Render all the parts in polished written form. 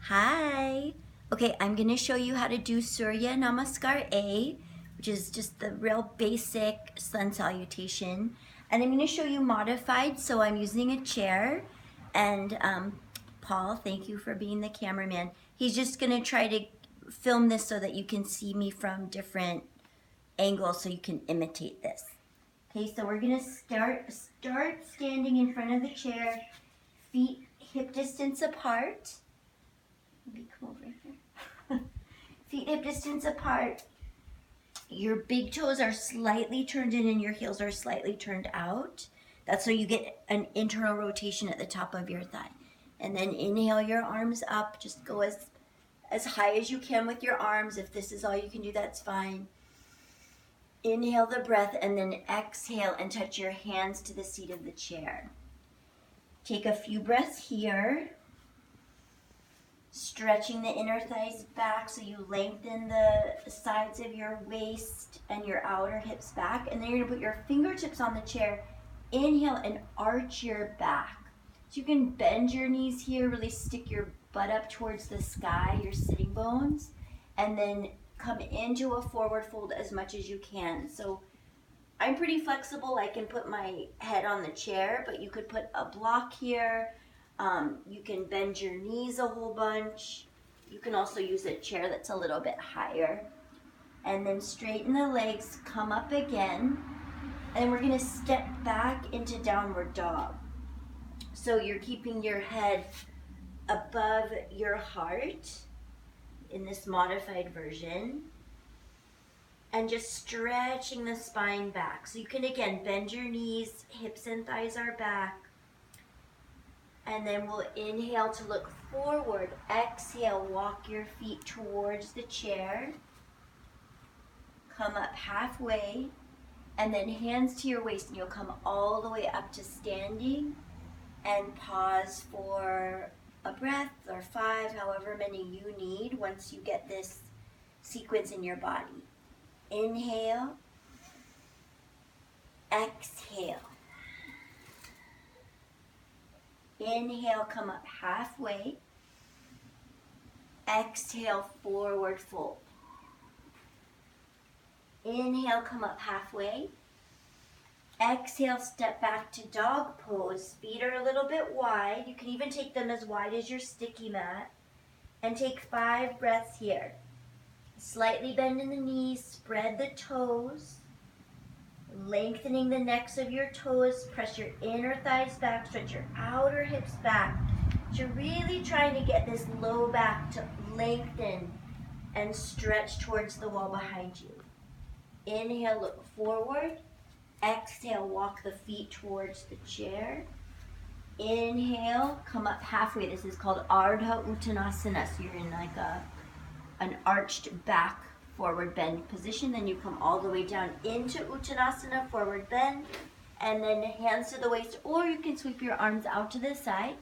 Hi. Okay, I'm going to show you how to do Surya Namaskar A, which is just the real basic sun salutation. And I'm going to show you modified, so I'm using a chair. And Paul, thank you for being the cameraman. He's just going to try to film this so that you can see me from different angles so you can imitate this. Okay, so we're going to start standing in front of the chair, feet hip distance apart. Maybe come over here. Feet hip distance apart. Your big toes are slightly turned in and your heels are slightly turned out. That's so you get an internal rotation at the top of your thigh. And then inhale your arms up. Just go as high as you can with your arms. If this is all you can do, that's fine. Inhale the breath and then exhale and touch your hands to the seat of the chair. Take a few breaths here. Stretching the inner thighs back so you lengthen the sides of your waist and your outer hips back. And then you're going to put your fingertips on the chair. Inhale and arch your back. So you can bend your knees here, really stick your butt up towards the sky, your sitting bones, and then come into a forward fold as much as you can. So I'm pretty flexible. I can put my head on the chair, but you could put a block here. You can bend your knees a whole bunch. You can also use a chair that's a little bit higher. And then straighten the legs, come up again. And we're going to step back into downward dog. So you're keeping your head above your heart in this modified version. And just stretching the spine back. So you can again bend your knees, hips and thighs are back. And then we'll inhale to look forward. Exhale, walk your feet towards the chair. Come up halfway. And then hands to your waist, and you'll come all the way up to standing. And pause for a breath or 5, however many you need once you get this sequence in your body. Inhale. Exhale. Inhale, come up halfway. Exhale, forward fold. Inhale, come up halfway. Exhale, step back to dog pose. Feet are a little bit wide. You can even take them as wide as your sticky mat. And take 5 breaths here. Slightly bend in the knees, spread the toes. Lengthening the necks of your toes, press your inner thighs back, stretch your outer hips back. So you're really trying to get this low back to lengthen and stretch towards the wall behind you. Inhale, look forward. Exhale, walk the feet towards the chair. Inhale, come up halfway. This is called Ardha Uttanasana. So you're in like an arched back forward bend position. Then you come all the way down into Uttanasana, forward bend, and then hands to the waist, or you can sweep your arms out to the side.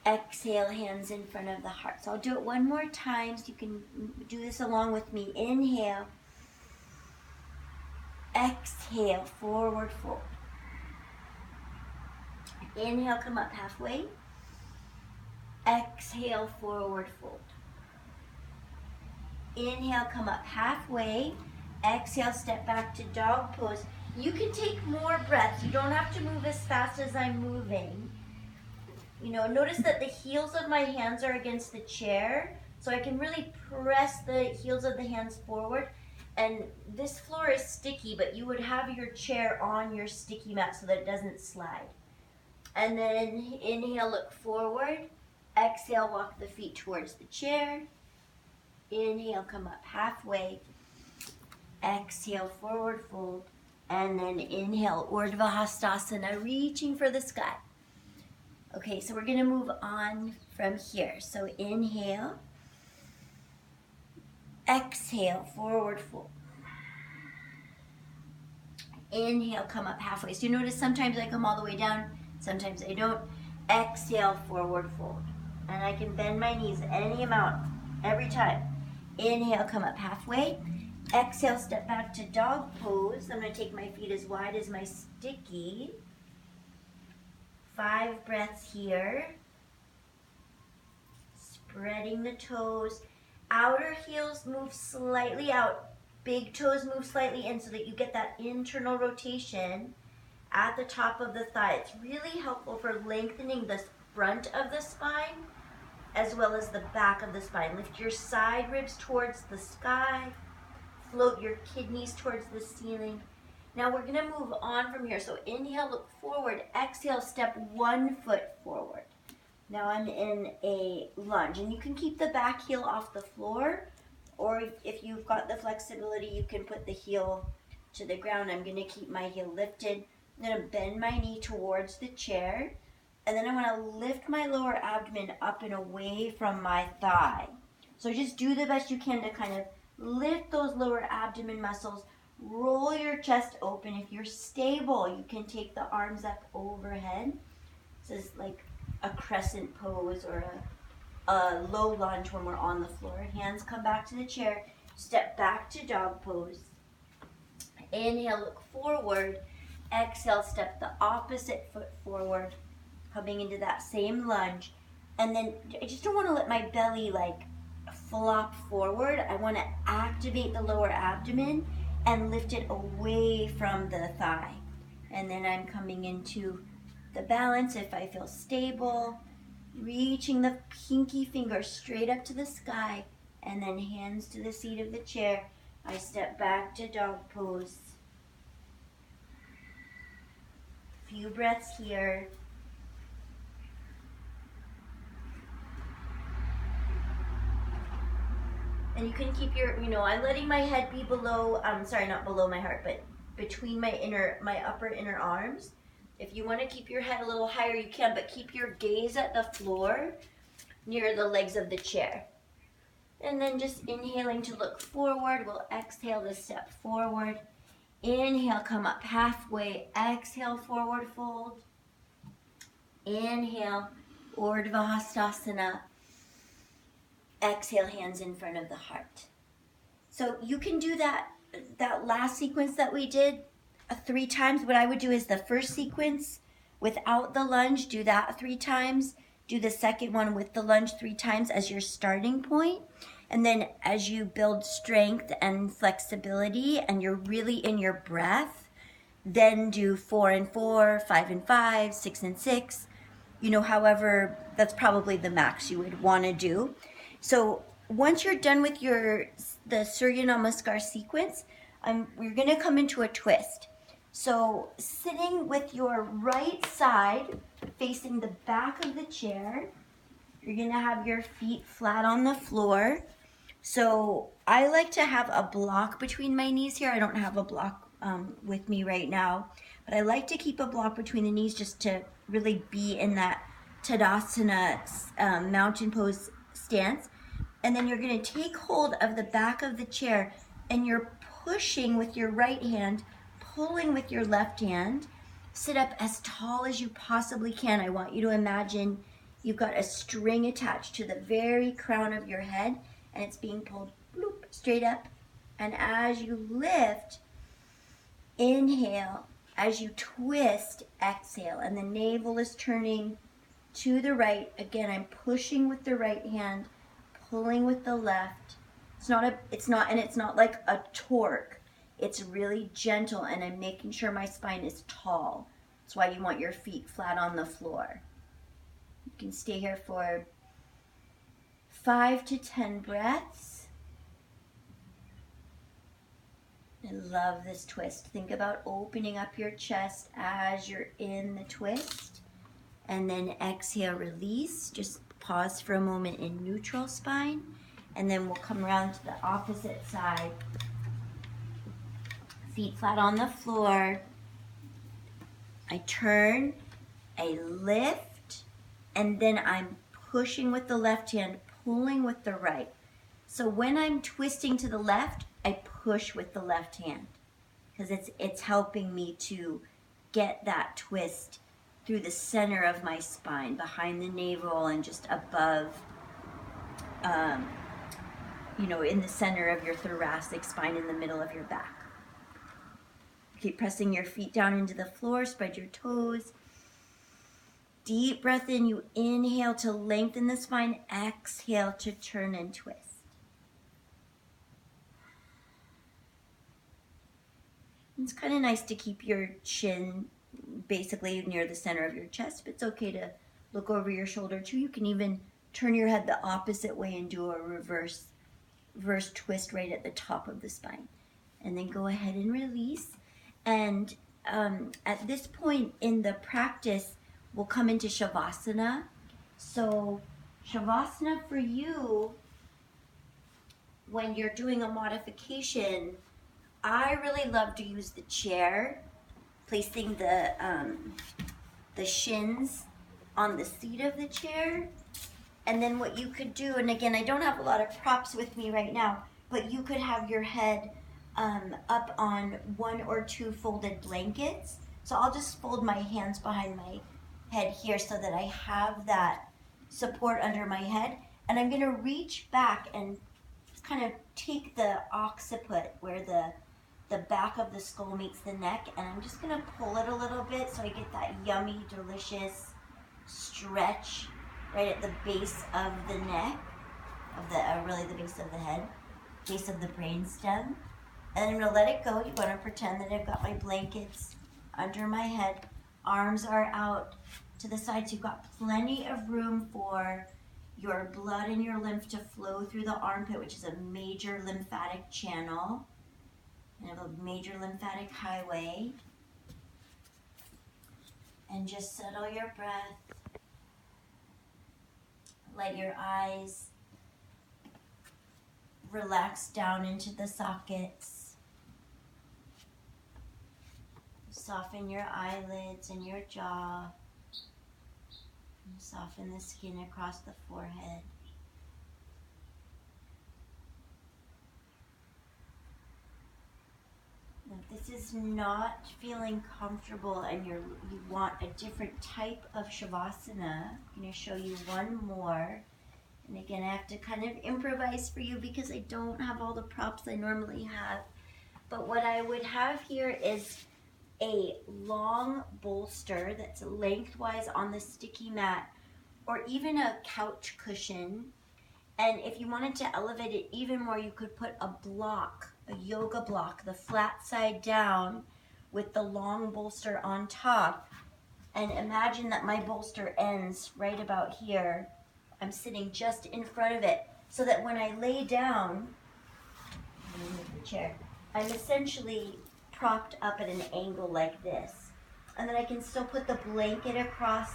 Exhale, hands in front of the heart. So I'll do it one more time so you can do this along with me. Inhale. Exhale, forward fold. Inhale, come up halfway. Exhale, forward fold. Inhale, come up halfway. Exhale, step back to dog pose. You can take more breaths. You don't have to move as fast as I'm moving. You know, notice that the heels of my hands are against the chair, so I can really press the heels of the hands forward. And this floor is sticky, but you would have your chair on your sticky mat so that it doesn't slide. And then inhale, look forward. Exhale, walk the feet towards the chair. Inhale, come up halfway. Exhale, forward fold. And then inhale, Urdhva Hastasana, reaching for the sky. Okay, so we're going to move on from here. So inhale. Exhale, forward fold. Inhale, come up halfway. So you notice sometimes I come all the way down, sometimes I don't. Exhale, forward fold. And I can bend my knees any amount, every time. Inhale, come up halfway. Exhale, step back to dog pose. I'm going to take my feet as wide as my sticky. 5 breaths here. spreading the toes. Outer heels move slightly out. Big toes move slightly in so that you get that internal rotation at the top of the thigh. It's really helpful for lengthening the front of the spine as well as the back of the spine. Lift your side ribs towards the sky. Float your kidneys towards the ceiling. Now we're going to move on from here. So inhale, look forward. Exhale, step 1 foot forward. Now I'm in a lunge, and you can keep the back heel off the floor, or if you've got the flexibility, you can put the heel to the ground. I'm going to keep my heel lifted. I'm going to bend my knee towards the chair, and then I'm going to lift my lower abdomen up and away from my thigh. So just do the best you can to kind of lift those lower abdomen muscles. Roll your chest open. If you're stable, you can take the arms up overhead. This is like a crescent pose or a low lunge when we're on the floor. Hands come back to the chair. Step back to dog pose. Inhale, look forward. Exhale, step the opposite foot forward, coming into that same lunge. And then I just don't want to let my belly like flop forward. I want to activate the lower abdomen and lift it away from the thigh. And then I'm coming into the balance if I feel stable, reaching the pinky finger straight up to the sky, and then hands to the seat of the chair. I step back to dog pose. Few breaths here. And you can keep your, I'm letting my head be below, not below my heart, but between my upper inner arms. If you want to keep your head a little higher, you can, but keep your gaze at the floor near the legs of the chair. And then just inhaling to look forward. We'll exhale to step forward. Inhale, come up halfway. Exhale, forward fold. Inhale, Urdhva Hastasana. Exhale, hands in front of the heart. So you can do that last sequence that we did 3 times. What I would do is the first sequence without the lunge, do that 3 times. Do the second one with the lunge 3 times as your starting point. And then as you build strength and flexibility and you're really in your breath, then do 4 and 4, 5 and 5, 6 and 6. However, that's probably the max you would want to do. So once you're done with the Surya Namaskar sequence, we're going to come into a twist. So sitting with your right side facing the back of the chair, you're going to have your feet flat on the floor. So I like to have a block between my knees here. I don't have a block with me right now, but I like to keep a block between the knees just to really be in that Tadasana mountain pose stance. And then you're going to take hold of the back of the chair and you're pushing with your right hand, pulling with your left hand. Sit up as tall as you possibly can. I want you to imagine you've got a string attached to the very crown of your head and it's being pulled bloop, straight up. And as you lift, inhale. As you twist, exhale. And the navel is turning to the right. Again, I'm pushing with the right hand, pulling with the left. It's not like a torque. It's really gentle, and I'm making sure my spine is tall. That's why you want your feet flat on the floor. You can stay here for 5 to 10 breaths. I love this twist. Think about opening up your chest as you're in the twist. And then exhale, release. Just pause for a moment in neutral spine. And then we'll come around to the opposite side. Feet flat on the floor. I turn, I lift, and then I'm pushing with the left hand, pulling with the right. So when I'm twisting to the left, I push with the left hand because it's helping me to get that twist through the center of my spine, behind the navel and just above, in the center of your thoracic spine, in the middle of your back. Keep pressing your feet down into the floor, spread your toes. Deep breath in, you inhale to lengthen the spine, exhale to turn and twist. It's kind of nice to keep your chin basically near the center of your chest, but it's okay to look over your shoulder too. You can even turn your head the opposite way and do a reverse twist right at the top of the spine. And then go ahead and release. And at this point in the practice, we'll come into Savasana. So Savasana for you, when you're doing a modification, I really love to use the chair, placing the shins on the seat of the chair. And then what you could do, and again, I don't have a lot of props with me right now, but you could have your head up on 1 or 2 folded blankets. So I'll just fold my hands behind my head here so that I have that support under my head. And I'm gonna reach back and kind of take the occiput where the back of the skull meets the neck, and I'm just gonna pull it a little bit so I get that yummy, delicious stretch right at the base of the neck, of the really the base of the head, base of the brain stem. And I'm gonna let it go. You wanna pretend that I've got my blankets under my head. Arms are out to the side, so you've got plenty of room for your blood and your lymph to flow through the armpit, which is a major lymphatic channel. And have a major lymphatic highway. And just settle your breath. Let your eyes relax down into the sockets. Soften your eyelids and your jaw. And soften the skin across the forehead. If this is not feeling comfortable and you want a different type of Shavasana, I'm going to show you one more. And again, I have to kind of improvise for you because I don't have all the props I normally have. But what I would have here is a long bolster that's lengthwise on the sticky mat, or even a couch cushion. And if you wanted to elevate it even more, you could put a block, a yoga block, the flat side down with the long bolster on top. And imagine that my bolster ends right about here. I'm sitting just in front of it, so that when I lay down, I'm gonna move the chair, I'm essentially propped up at an angle like this. And then I can still put the blanket across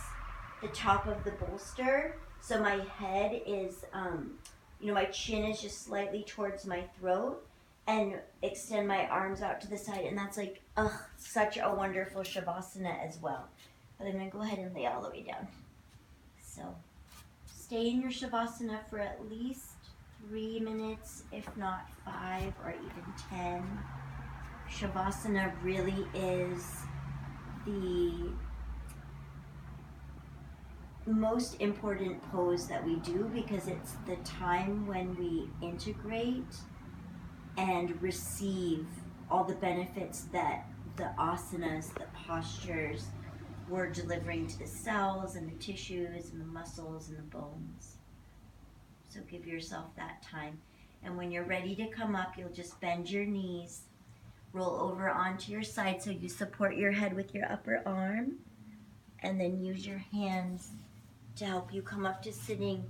the top of the bolster, so my head is, my chin is just slightly towards my throat, and extend my arms out to the side, and that's like, such a wonderful Shavasana as well. But I'm gonna go ahead and lay all the way down. So stay in your Shavasana for at least 3 minutes, if not 5 or even 10. Shavasana really is the most important pose that we do, because it's the time when we integrate and receive all the benefits that the asanas, the postures, we're delivering to the cells and the tissues and the muscles and the bones. So give yourself that time. And when you're ready to come up, you'll just bend your knees, roll over onto your side so you support your head with your upper arm, and then use your hands to help you come up to sitting,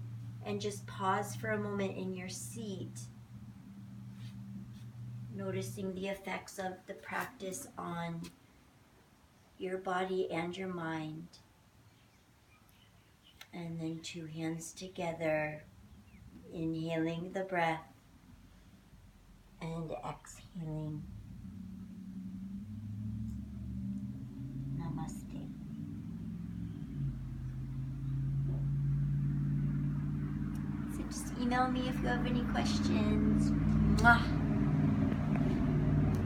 and just pause for a moment in your seat, noticing the effects of the practice on your body and your mind. And then 2 hands together, inhaling the breath and exhaling. Namaste. So just email me if you have any questions. Mwah.